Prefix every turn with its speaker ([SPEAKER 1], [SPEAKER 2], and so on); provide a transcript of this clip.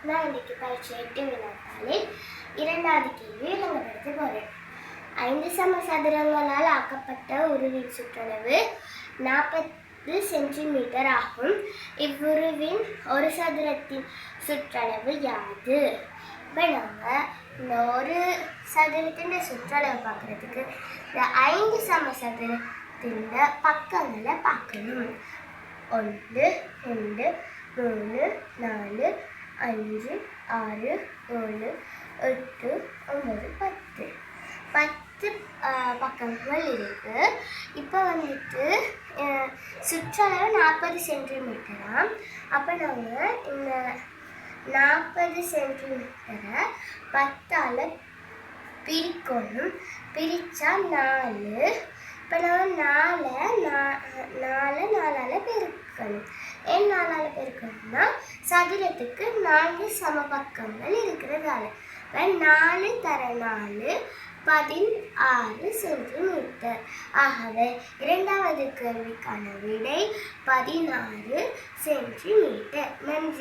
[SPEAKER 1] நான் இன்னைக்கு பயிற்சி 8 வினாத்தாளில் இரண்டாவது கேள்வி விளங்கப்படுத்த போகிறேன். 5 சம சதுரங்களால் ஆக்கப்பட்ட உருவின் சுற்றளவு 40 சென்டிமீட்டர் ஆகும். இவ்வுருவின் ஒரு சதுரத்தின் சுற்றளவு யாது? இப்போ நாங்கள் இந்த ஒரு சதுரத்தின் சுற்றளவு பார்க்குறதுக்கு இந்த 5 சம சதுரத்தின் பக்கங்களை பார்க்கணும். 1 2 3 4 5 6 7 8 9 10 பக்கங்கள் இருக்கு. இப்போ வந்துட்டு சுற்றளவு 40 சென்டிமீட்டராம். அப்போ நாங்கள் இந்த 40 சென்டிமீட்டரை 10ஆல் பிரிக்கணும். பிரித்தா 4. இப்போ நம்ம 4ஆல் பெருக்கணும். ஏன் 4ஆல் பெருக்கணும்னா சதுரத்துக்கு 4 சம பக்கங்கள் இருக்கிறதால 4 தர 4 16 சென்டிமீட்டர். ஆகவே இரண்டாவது கேள்விக்கான விடை 16 சென்டிமீட்டர். நன்றி.